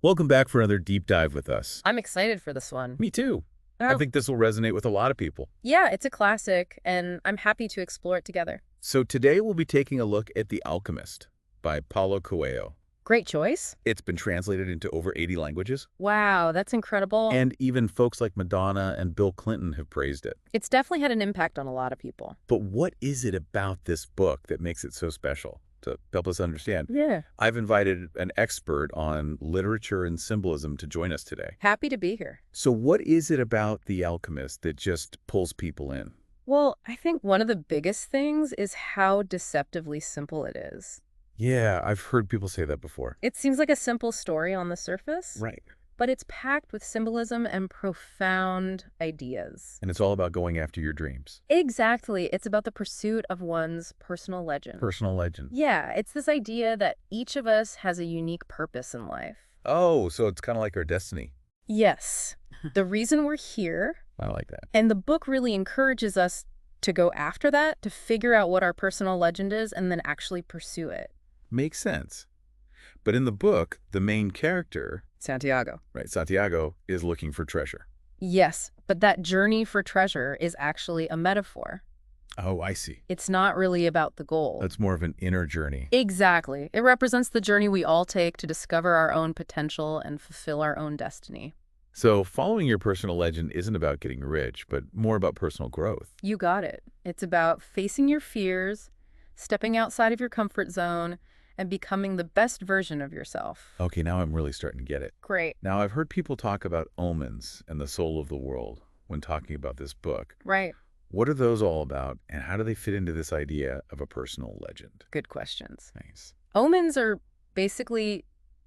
Welcome back for another deep dive with us. I'm excited for this one. Me too. I Oh, think this will resonate with a lot of people. yeah, it's a classic, and I'm happy to explore it together. So today we'll be taking a look at The Alchemist by Paulo Coelho. Great choice. It's been translated into over 80 languages, Wow, that's incredible. and even folks like Madonna and Bill Clinton have praised it. It's definitely had an impact on a lot of people. But what is it about this book that makes it so special? To help us understand, Yeah. I've invited an expert on literature and symbolism to join us today. Happy to be here. So what is it about The Alchemist that just pulls people in? Well, I think one of the biggest things is how deceptively simple it is. Yeah, I've heard people say that before. It seems like a simple story on the surface, Right. but it's packed with symbolism and profound ideas. And it's all about going after your dreams. Exactly. It's about the pursuit of one's personal legend. Personal legend. Yeah, it's this idea that each of us has a unique purpose in life. Oh, so it's kind of like our destiny. Yes, the reason we're here, I like that. and the book really encourages us to go after that, to figure out what our personal legend is, and then actually pursue it. Makes sense. But in the book, the main character, Santiago. right, Santiago, is looking for treasure. Yes, but that journey for treasure is actually a metaphor. Oh, I see. It's not really about the goal. That's more of an inner journey. Exactly. It represents the journey we all take to discover our own potential and fulfill our own destiny. So following your personal legend isn't about getting rich, but more about personal growth. You got it. It's about facing your fears, stepping outside of your comfort zone, and becoming the best version of yourself. Okay, now I'm really starting to get it. Great. Now, I've heard people talk about omens and the soul of the world when talking about this book. Right. What are those all about, and how do they fit into this idea of a personal legend? Good questions. Nice. Omens are basically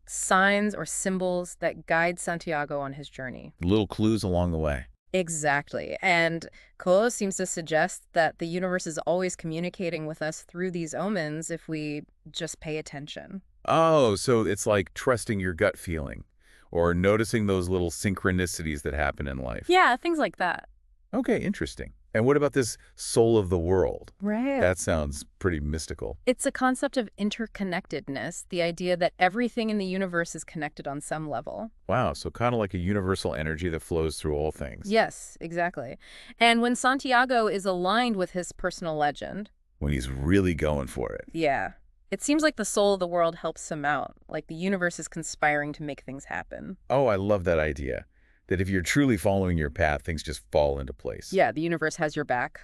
signs or symbols that guide Santiago on his journey. Little clues along the way. Exactly. And Coelho seems to suggest that the universe is always communicating with us through these omens if we just pay attention. Oh, so it's like trusting your gut feeling or noticing those little synchronicities that happen in life. Yeah, things like that. Okay, interesting. And what about this soul of the world? Right. That sounds pretty mystical. It's a concept of interconnectedness, the idea that everything in the universe is connected on some level. Wow, so kind of like a universal energy that flows through all things. Yes, exactly. And when Santiago is aligned with his personal legend, When he's really going for it. yeah, it seems like the soul of the world helps him out, like the universe is conspiring to make things happen. Oh, I love that idea. That if you're truly following your path, things just fall into place. Yeah, the universe has your back.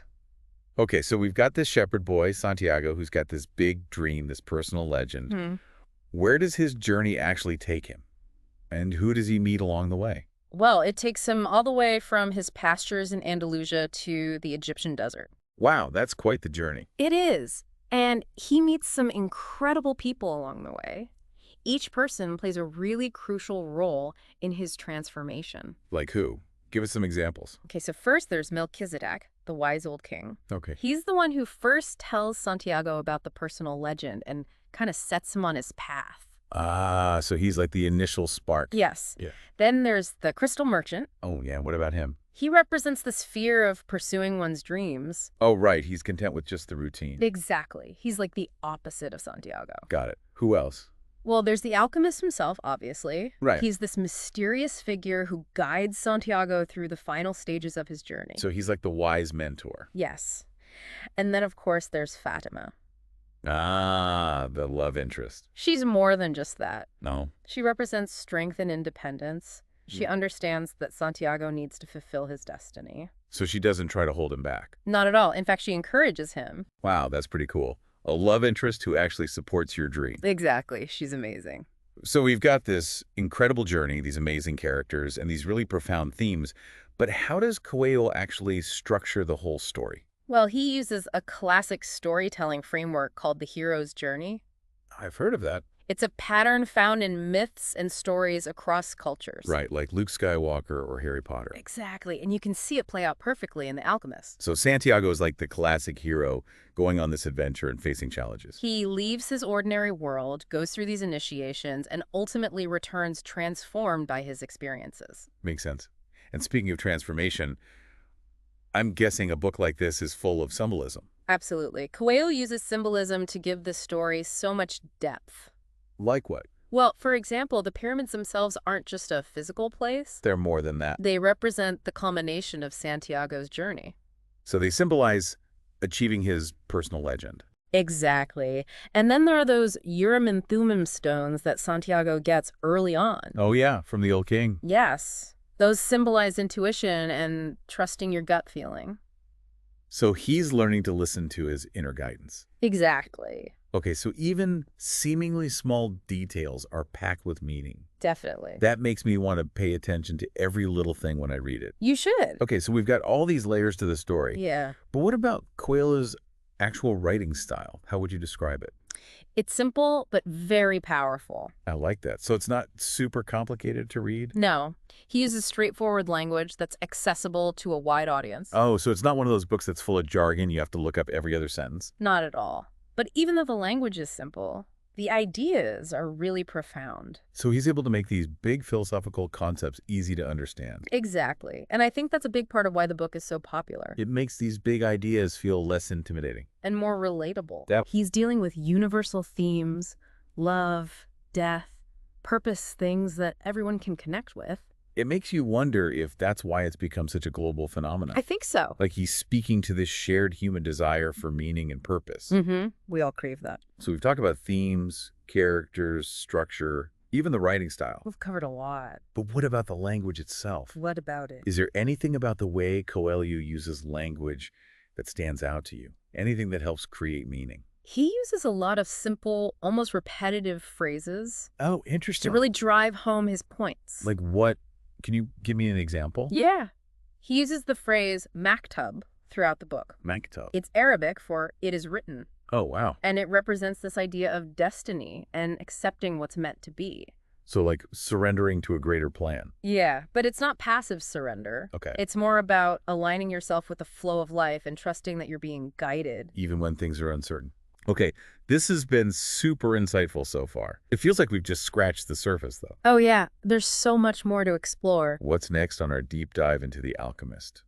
Okay, so we've got this shepherd boy, Santiago, who's got this big dream, this personal legend. Hmm. Where does his journey actually take him? And who does he meet along the way? Well, it takes him all the way from his pastures in Andalusia to the Egyptian desert. Wow, that's quite the journey. It is. And he meets some incredible people along the way. Each person plays a really crucial role in his transformation. Like who? Give us some examples. Okay, so first there's Melchizedek, the wise old king. Okay. He's the one who first tells Santiago about the personal legend and kind of sets him on his path. Ah, so he's like the initial spark. Yes. Yeah. Then there's the crystal merchant. Oh, yeah. What about him? He represents this fear of pursuing one's dreams. Oh, right. He's content with just the routine. Exactly. He's like the opposite of Santiago. Got it. Who else? Well, there's the alchemist himself, obviously. Right. He's this mysterious figure who guides Santiago through the final stages of his journey. So he's like the wise mentor. Yes. And then, of course, there's Fatima. Ah, the love interest. She's more than just that. No. She represents strength and independence. She understands that Santiago needs to fulfill his destiny. So she doesn't try to hold him back. Not at all. In fact, she encourages him. Wow, that's pretty cool. A love interest who actually supports your dream. Exactly. She's amazing. So we've got this incredible journey, these amazing characters, and these really profound themes. But how does Coelho actually structure the whole story? Well, he uses a classic storytelling framework called the hero's journey. I've heard of that. It's a pattern found in myths and stories across cultures. Right, like Luke Skywalker or Harry Potter. Exactly. And you can see it play out perfectly in The Alchemist. So Santiago is like the classic hero going on this adventure and facing challenges. He leaves his ordinary world, goes through these initiations, and ultimately returns transformed by his experiences. Makes sense. And speaking of transformation, I'm guessing a book like this is full of symbolism. Absolutely. Coelho uses symbolism to give the story so much depth. Like what? Well, for example, the pyramids themselves aren't just a physical place. They're more than that. They represent the culmination of Santiago's journey. So they symbolize achieving his personal legend. Exactly. And then there are those Urim and Thummim stones that Santiago gets early on. Oh, yeah, from the old king. Yes. Those symbolize intuition and trusting your gut feeling. So he's learning to listen to his inner guidance. Exactly. Okay, so even seemingly small details are packed with meaning. Definitely. That makes me want to pay attention to every little thing when I read it. You should. Okay, so we've got all these layers to the story. Yeah. But what about Coelho's actual writing style? How would you describe it? It's simple, but very powerful. I like that. So it's not super complicated to read? No, he uses straightforward language that's accessible to a wide audience. Oh, so it's not one of those books that's full of jargon. You have to look up every other sentence. Not at all. But even though the language is simple, the ideas are really profound. So he's able to make these big philosophical concepts easy to understand. Exactly. And I think that's a big part of why the book is so popular. It makes these big ideas feel less intimidating. And more relatable. Yep. He's dealing with universal themes, love, death, purpose, things that everyone can connect with. It makes you wonder if that's why it's become such a global phenomenon. I think so. Like he's speaking to this shared human desire for meaning and purpose. We all crave that. So we've talked about themes, characters, structure, even the writing style. We've covered a lot. But what about the language itself? What about it? Is there anything about the way Coelho uses language that stands out to you? Anything that helps create meaning? He uses a lot of simple, almost repetitive phrases Oh, to interesting. really drive home his points. Like what? Can you give me an example? Yeah. He uses the phrase maktub throughout the book. Maktub. It's Arabic for "it is written," Oh, wow. and it represents this idea of destiny and accepting what's meant to be. So like surrendering to a greater plan. Yeah, but it's not passive surrender. Okay. It's more about aligning yourself with the flow of life and trusting that you're being guided. Even when things are uncertain. Okay, this has been super insightful so far. It feels like we've just scratched the surface, though. Oh yeah, there's so much more to explore. What's next on our deep dive into The Alchemist?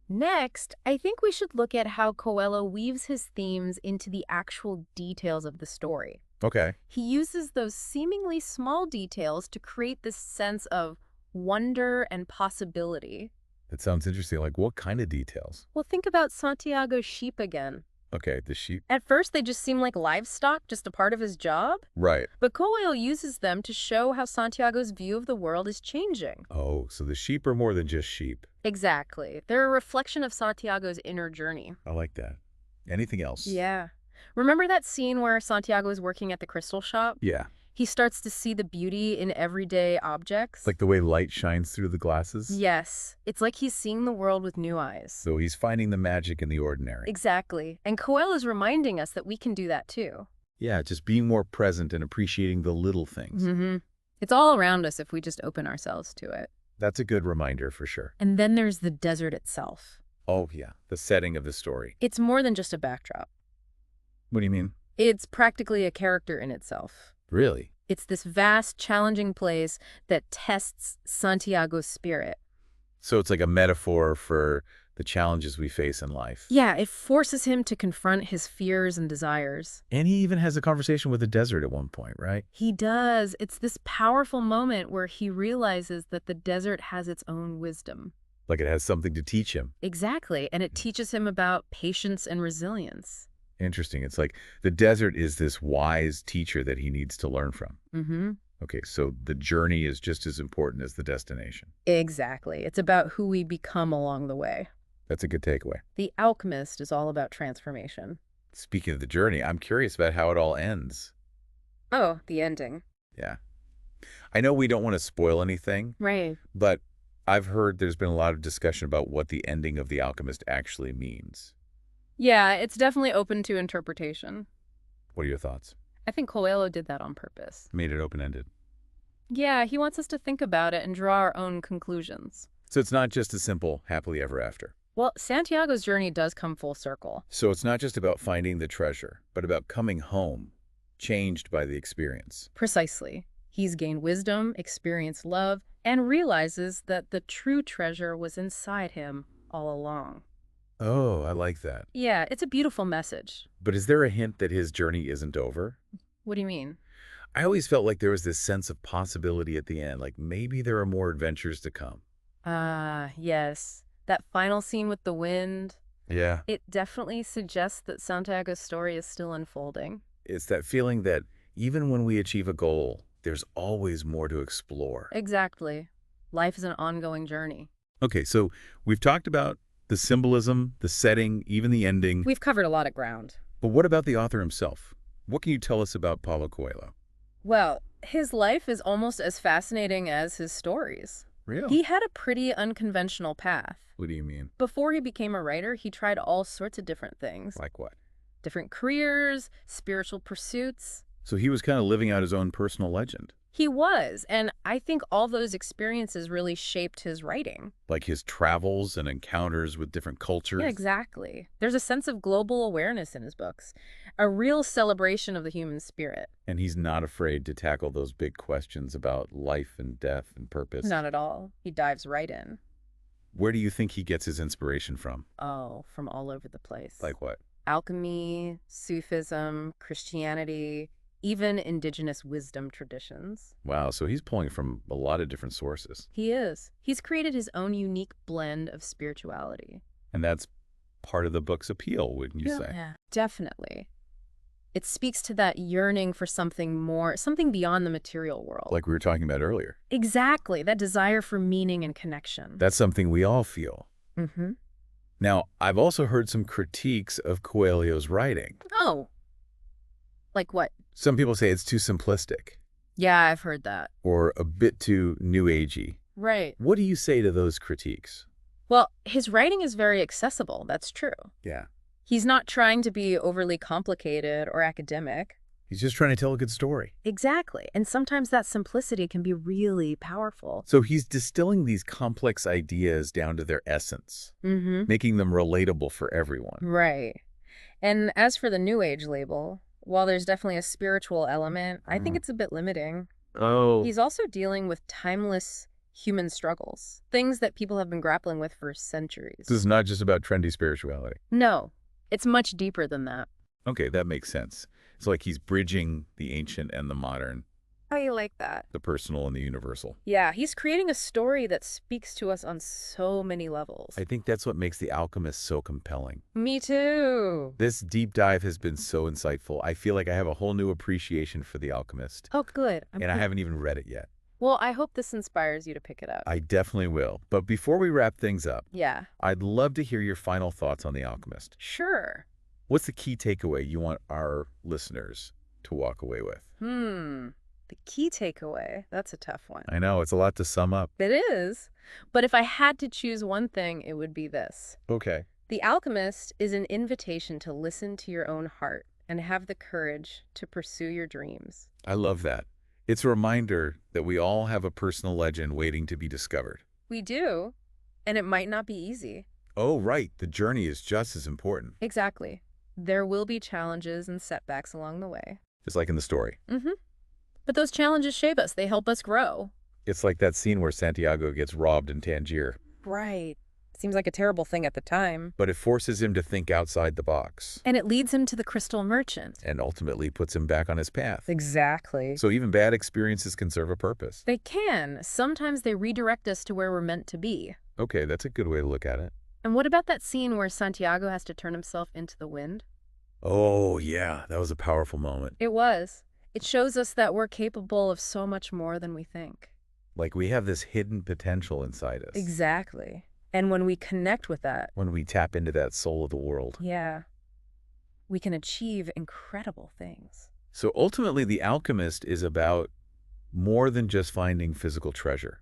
Next, I think we should look at how Coelho weaves his themes into the actual details of the story. Okay. He uses those seemingly small details to create this sense of wonder and possibility. That sounds interesting. Like what kind of details? Well, think about Santiago's sheep again. Okay, the sheep. At first, they just seem like livestock, just a part of his job. Right. But Coelho uses them to show how Santiago's view of the world is changing. Oh, so the sheep are more than just sheep. Exactly. They're a reflection of Santiago's inner journey. I like that. Anything else? Yeah. Remember that scene where Santiago is working at the crystal shop? Yeah. He starts to see the beauty in everyday objects. Like the way light shines through the glasses? Yes. It's like he's seeing the world with new eyes. So he's finding the magic in the ordinary. Exactly. And Coelho is reminding us that we can do that too. Yeah, just being more present and appreciating the little things. It's all around us if we just open ourselves to it. That's a good reminder for sure. And then there's the desert itself. Oh, yeah. The setting of the story. It's more than just a backdrop. What do you mean? It's practically a character in itself. Really? It's this vast, challenging place that tests Santiago's spirit. So it's like a metaphor for the challenges we face in life. Yeah, it forces him to confront his fears and desires. And he even has a conversation with the desert at one point, right? He does. It's this powerful moment where he realizes that the desert has its own wisdom. Like it has something to teach him. Exactly, and it teaches him about patience and resilience. Interesting. It's like the desert is this wise teacher that he needs to learn from. Okay, so the journey is just as important as the destination. Exactly. It's about who we become along the way. That's a good takeaway. The Alchemist is all about transformation. Speaking of the journey, I'm curious about how it all ends. Oh, the ending. Yeah. I know we don't want to spoil anything, Right. but I've heard there's been a lot of discussion about what the ending of The Alchemist actually means. Yeah, it's definitely open to interpretation. What are your thoughts? I think Coelho did that on purpose. Made it open-ended. Yeah, he wants us to think about it and draw our own conclusions. So it's not just a simple happily ever after. Well, Santiago's journey does come full circle. So it's not just about finding the treasure, but about coming home, changed by the experience. Precisely. He's gained wisdom, experienced love, and realizes that the true treasure was inside him all along. Oh, I like that. Yeah, it's a beautiful message. But is there a hint that his journey isn't over? What do you mean? I always felt like there was this sense of possibility at the end, like maybe there are more adventures to come. Ah, yes. That final scene with the wind, Yeah. it definitely suggests that Santiago's story is still unfolding. It's that feeling that even when we achieve a goal, there's always more to explore. Exactly. Life is an ongoing journey. Okay, so we've talked about the symbolism, the setting, even the ending. We've covered a lot of ground. But what about the author himself? What can you tell us about Paulo Coelho? Well, his life is almost as fascinating as his stories. Real? He had a pretty unconventional path. What do you mean? Before he became a writer, he tried all sorts of different things. Like what? Different careers, spiritual pursuits. So he was kind of living out his own personal legend, He was, and I think all those experiences really shaped his writing. like his travels and encounters with different cultures. Yeah, exactly. There's a sense of global awareness in his books, a real celebration of the human spirit. And he's not afraid to tackle those big questions about life and death and purpose. Not at all. He dives right in. Where do you think he gets his inspiration from? Oh, from all over the place. Like what? Alchemy, Sufism, Christianity, even indigenous wisdom traditions. Wow, so he's pulling from a lot of different sources. He is. He's created his own unique blend of spirituality. And that's part of the book's appeal, wouldn't you say? Yeah, definitely. It speaks to that yearning for something more, something beyond the material world. Like we were talking about earlier. Exactly, that desire for meaning and connection. That's something we all feel. Mm-hmm. Now, I've also heard some critiques of Coelho's writing. Oh, like what? Some people say it's too simplistic Yeah, I've heard that. or a bit too new agey. Right. What do you say to those critiques? Well, his writing is very accessible, that's true. Yeah. He's not trying to be overly complicated or academic. He's just trying to tell a good story. Exactly, and sometimes that simplicity can be really powerful. So he's distilling these complex ideas down to their essence, Mm-hmm. making them relatable for everyone. Right. And as for the New Age label, while there's definitely a spiritual element, I think it's a bit limiting. Oh. He's also dealing with timeless human struggles, things that people have been grappling with for centuries. This is not just about trendy spirituality. No, it's much deeper than that. Okay, that makes sense. It's like he's bridging the ancient and the modern, How you like that? the personal and the universal. Yeah, he's creating a story that speaks to us on so many levels. I think that's what makes The Alchemist so compelling. Me too. This deep dive has been so insightful. I feel like I have a whole new appreciation for The Alchemist, Oh, good. and I haven't even read it yet. Well, I hope this inspires you to pick it up. I definitely will. But before we wrap things up, Yeah. I'd love to hear your final thoughts on The Alchemist. Sure. What's the key takeaway you want our listeners to walk away with? The key takeaway, that's a tough one. I know, it's a lot to sum up. It is. But if I had to choose one thing, it would be this. Okay. The Alchemist is an invitation to listen to your own heart and have the courage to pursue your dreams. I love that. It's a reminder that we all have a personal legend waiting to be discovered. We do, and it might not be easy. Oh, right. The journey is just as important, Exactly. There will be challenges and setbacks along the way. just like in the story. But those challenges shape us. They help us grow. It's like that scene where Santiago gets robbed in Tangier, Right. Seems like a terrible thing at the time. but it forces him to think outside the box And it leads him to the crystal merchant. and ultimately puts him back on his path. Exactly. So even bad experiences can serve a purpose. They can. Sometimes they redirect us to where we're meant to be. Okay, that's a good way to look at it. And what about that scene where Santiago has to turn himself into the wind? Oh, yeah, that was a powerful moment. It was. It shows us that we're capable of so much more than we think. Like we have this hidden potential inside us. Exactly. And when we connect with that, When we tap into that soul of the world. yeah, we can achieve incredible things. So ultimately, The Alchemist is about more than just finding physical treasure.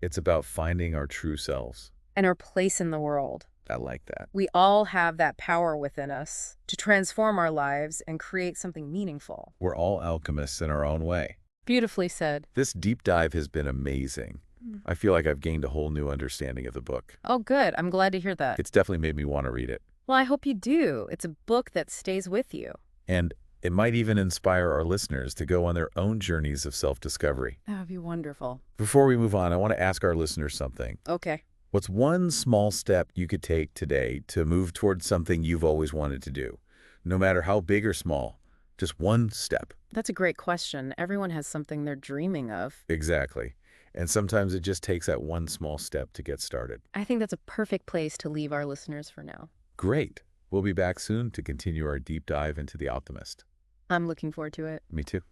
It's about finding our true selves. And our place in the world. I like that. We all have that power within us to transform our lives and create something meaningful. We're all alchemists in our own way. Beautifully said. This deep dive has been amazing. I feel like I've gained a whole new understanding of the book. Oh, good. I'm glad to hear that. It's definitely made me want to read it. Well, I hope you do. It's a book that stays with you. And it might even inspire our listeners to go on their own journeys of self-discovery. That would be wonderful. Before we move on, I want to ask our listeners something. Okay. What's one small step you could take today to move towards something you've always wanted to do? No matter how big or small, Just one step. That's a great question. Everyone has something they're dreaming of. Exactly. And sometimes it just takes that one small step to get started. I think that's a perfect place to leave our listeners for now. Great. We'll be back soon to continue our deep dive into The Alchemist. I'm looking forward to it. Me too.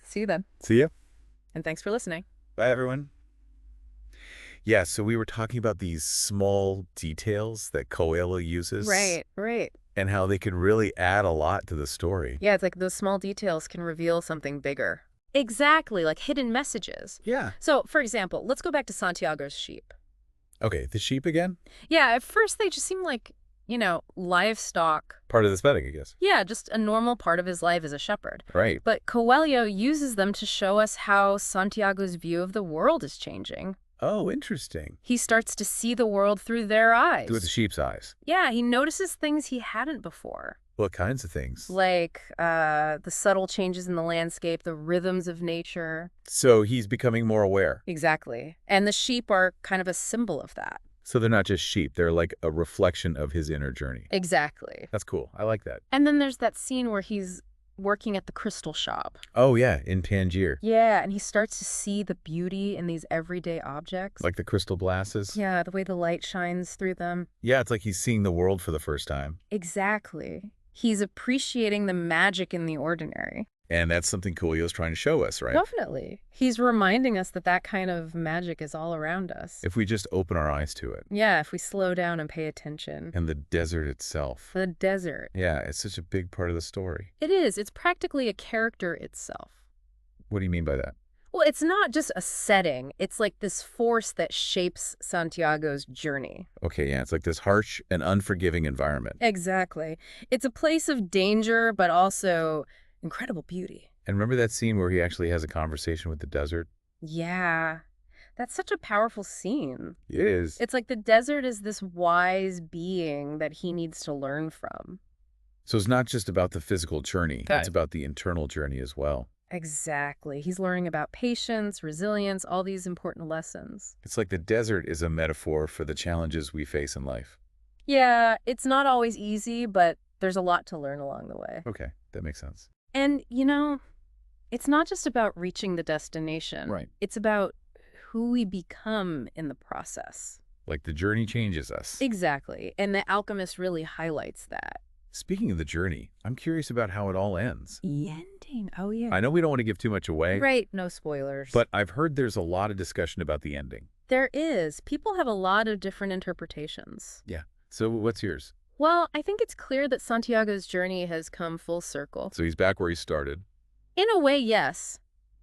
See you then. See ya. And thanks for listening. Bye, everyone. Yeah, so we were talking about these small details that Coelho uses. Right. And how they can really add a lot to the story. Yeah, it's like those small details can reveal something bigger. Exactly, like hidden messages. Yeah. So, for example, let's go back to Santiago's sheep. Okay, the sheep again? Yeah, at first they just seem like, livestock. Part of the setting, I guess. Yeah, just a normal part of his life as a shepherd. Right. But Coelho uses them to show us how Santiago's view of the world is changing. Oh, interesting. He starts to see the world through their eyes. With the sheep's eyes. Yeah, he notices things he hadn't before. What kinds of things? Like the subtle changes in the landscape, the rhythms of nature. So he's becoming more aware. Exactly. And the sheep are kind of a symbol of that. So they're not just sheep. They're like a reflection of his inner journey. Exactly. That's cool. I like that. And then there's that scene where he's working at the crystal shop. Oh, yeah, in Tangier. Yeah, and he starts to see the beauty in these everyday objects. Like the crystal glasses? Yeah, the way the light shines through them. Yeah, it's like he's seeing the world for the first time. Exactly. He's appreciating the magic in the ordinary. And that's something Coelho's trying to show us, right? Definitely. He's reminding us that that kind of magic is all around us. If we just open our eyes to it. Yeah, if we slow down and pay attention. And the desert itself. The desert. Yeah, it's such a big part of the story. It is. It's practically a character itself. What do you mean by that? Well, it's not just a setting. It's like this force that shapes Santiago's journey. Okay, yeah, it's like this harsh and unforgiving environment. Exactly. It's a place of danger, but also incredible beauty. And remember that scene where he actually has a conversation with the desert? Yeah. That's such a powerful scene. It is. It's like the desert is this wise being that he needs to learn from. So it's not just about the physical journey. Okay. It's about the internal journey as well. Exactly. He's learning about patience, resilience, all these important lessons. It's like the desert is a metaphor for the challenges we face in life. Yeah, it's not always easy, but there's a lot to learn along the way. Okay, that makes sense. And, it's not just about reaching the destination. Right. It's about who we become in the process. Like the journey changes us. Exactly. And The Alchemist really highlights that. Speaking of the journey, I'm curious about how it all ends. The ending. Oh, yeah. I know we don't want to give too much away. Right. No spoilers. But I've heard there's a lot of discussion about the ending. There is. People have a lot of different interpretations. Yeah. So what's yours? Well, I think it's clear that Santiago's journey has come full circle. So he's back where he started. In a way, yes.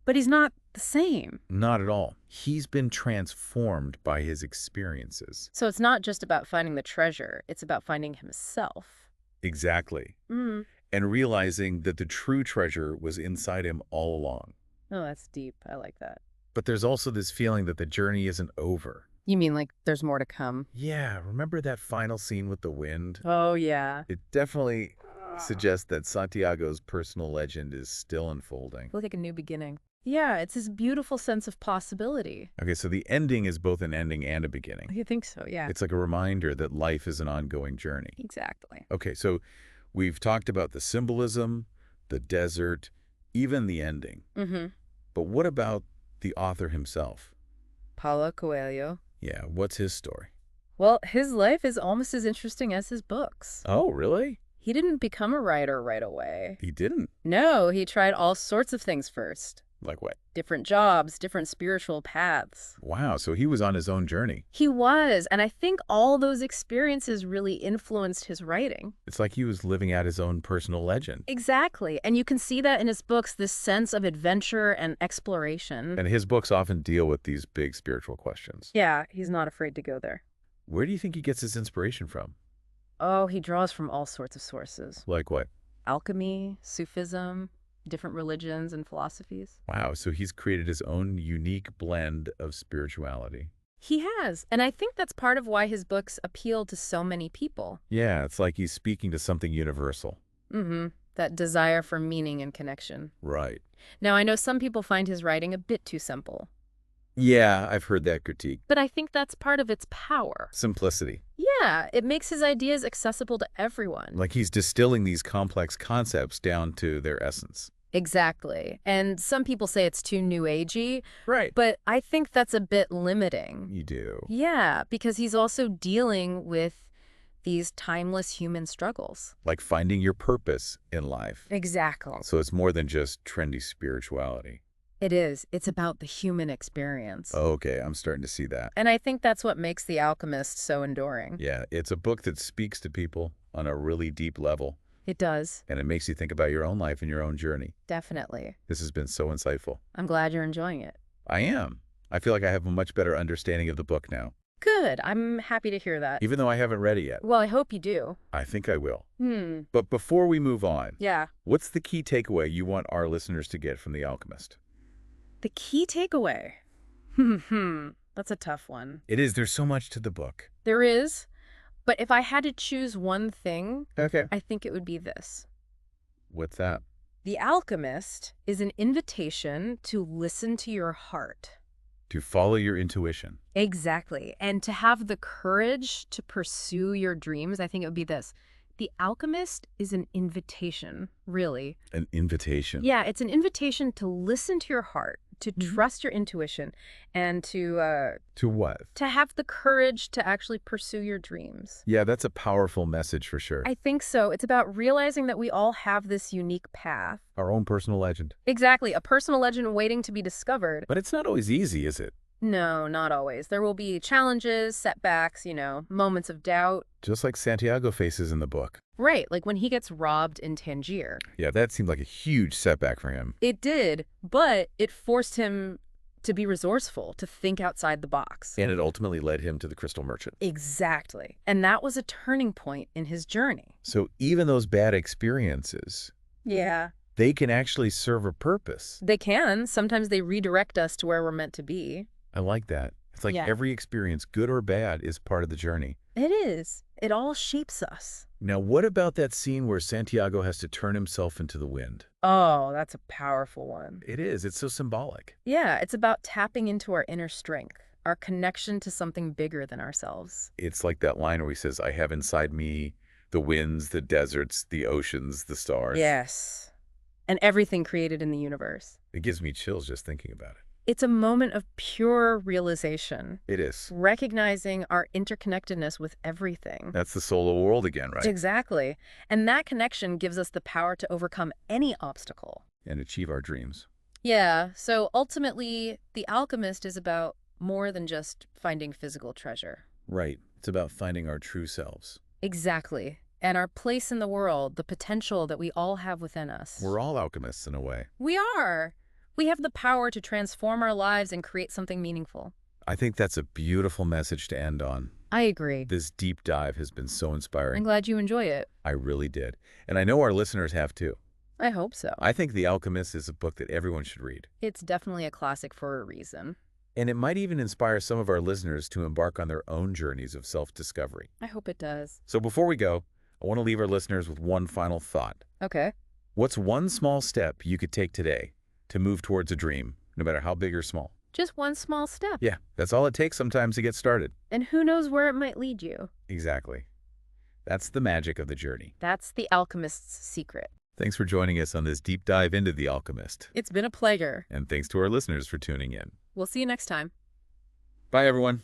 But he's not the same. Not at all. He's been transformed by his experiences. So it's not just about finding the treasure. It's about finding himself. Exactly. And realizing that the true treasure was inside him all along. Oh, that's deep. I like that. But there's also this feeling that the journey isn't over. You mean like there's more to come? Yeah, remember that final scene with the wind? Oh, yeah. It definitely suggests that Santiago's personal legend is still unfolding. Like a new beginning. Yeah, it's this beautiful sense of possibility. Okay, so the ending is both an ending and a beginning. You think so, yeah. It's like a reminder that life is an ongoing journey. Exactly. Okay, so we've talked about the symbolism, the desert, even the ending. But what about the author himself? Paulo Coelho. Yeah, what's his story? Well, his life is almost as interesting as his books. Oh, really? He didn't become a writer right away. He didn't? No, he tried all sorts of things first. Like what? Different jobs, different spiritual paths. Wow, so he was on his own journey. He was, and I think all those experiences really influenced his writing. It's like he was living out his own personal legend. Exactly, and you can see that in his books, this sense of adventure and exploration. And his books often deal with these big spiritual questions. Yeah, he's not afraid to go there. Where do you think he gets his inspiration from? Oh, he draws from all sorts of sources. Like what? Alchemy, Sufism, different religions and philosophies. Wow, so he's created his own unique blend of spirituality. He has, and I think that's part of why his books appeal to so many people. Yeah, it's like he's speaking to something universal. That desire for meaning and connection. Right. Now, I know some people find his writing a bit too simple. Yeah, I've heard that critique. But I think that's part of its power. Simplicity. Yeah, it makes his ideas accessible to everyone. Like he's distilling these complex concepts down to their essence. Exactly. And some people say it's too new agey, Right. but I think that's a bit limiting. You do. Yeah, because he's also dealing with these timeless human struggles. Like finding your purpose in life. Exactly. So it's more than just trendy spirituality. It is. It's about the human experience. Okay, I'm starting to see that. And I think that's what makes The Alchemist so enduring. Yeah, it's a book that speaks to people on a really deep level, It does. and it makes you think about your own life and your own journey. Definitely. This has been so insightful. I'm glad you're enjoying it. I am. I feel like I have a much better understanding of the book now, Good. I'm happy to hear that. even though I haven't read it yet. Well, I hope you do. I think I will. Hmm. But before we move on, Yeah. what's the key takeaway you want our listeners to get from The Alchemist? The key takeaway. That's a tough one. It is. There's so much to the book. There is, but if I had to choose one thing, Okay. I think it would be this. What's that? The Alchemist is an invitation to listen to your heart. To follow your intuition. Exactly. And to have the courage to pursue your dreams, I think it would be this. The Alchemist is an invitation, really. An invitation. Yeah, it's an invitation to listen to your heart, to trust your intuition, and to To what? have the courage to actually pursue your dreams. Yeah, that's a powerful message for sure. I think so. It's about realizing that we all have this unique path. Our own personal legend. Exactly, a personal legend waiting to be discovered. But it's not always easy, is it? No, not always. There will be challenges, setbacks, moments of doubt. Just like Santiago faces in the book. Right, like when he gets robbed in Tangier. Yeah, that seemed like a huge setback for him. It did, but it forced him to be resourceful, to think outside the box. And it ultimately led him to the Crystal Merchant. Exactly. And that was a turning point in his journey. So even those bad experiences, Yeah. they can actually serve a purpose. They can. Sometimes they redirect us to where we're meant to be. I like that. It's like Yeah. every experience, good or bad, is part of the journey. It is. It all shapes us. Now, what about that scene where Santiago has to turn himself into the wind? Oh, that's a powerful one. It is. It's so symbolic. Yeah, it's about tapping into our inner strength, our connection to something bigger than ourselves. It's like that line where he says, I have inside me the winds, the deserts, the oceans, the stars. Yes. And everything created in the universe. It gives me chills just thinking about it. It's a moment of pure realization, It is. recognizing our interconnectedness with everything. That's the soul of the world again, right? Exactly. And that connection gives us the power to overcome any obstacle. And achieve our dreams. Yeah, so ultimately, The Alchemist is about more than just finding physical treasure. Right. It's about finding our true selves. Exactly. And our place in the world, the potential that we all have within us. We're all alchemists in a way. We are. We have the power to transform our lives and create something meaningful. I think that's a beautiful message to end on. I agree. This deep dive has been so I'm inspiring. glad you enjoy it. I really did. And I know our listeners have too. I hope so. I think The Alchemist is a book that everyone should read. It's definitely a classic for a reason. And it might even inspire some of our listeners to embark on their own journeys of self-discovery. I hope it does. So before we go, I want to leave our listeners with one final thought. Okay. What's one small step you could take today to move towards a dream, no matter how big or small? Just one small step. Yeah, that's all it takes sometimes to get started. And who knows where it might lead you. Exactly. That's the magic of the journey. That's the alchemist's secret. Thanks for joining us on this deep dive into The Alchemist. It's been a pleasure. And thanks to our listeners for tuning in. We'll see you next time. Bye, everyone.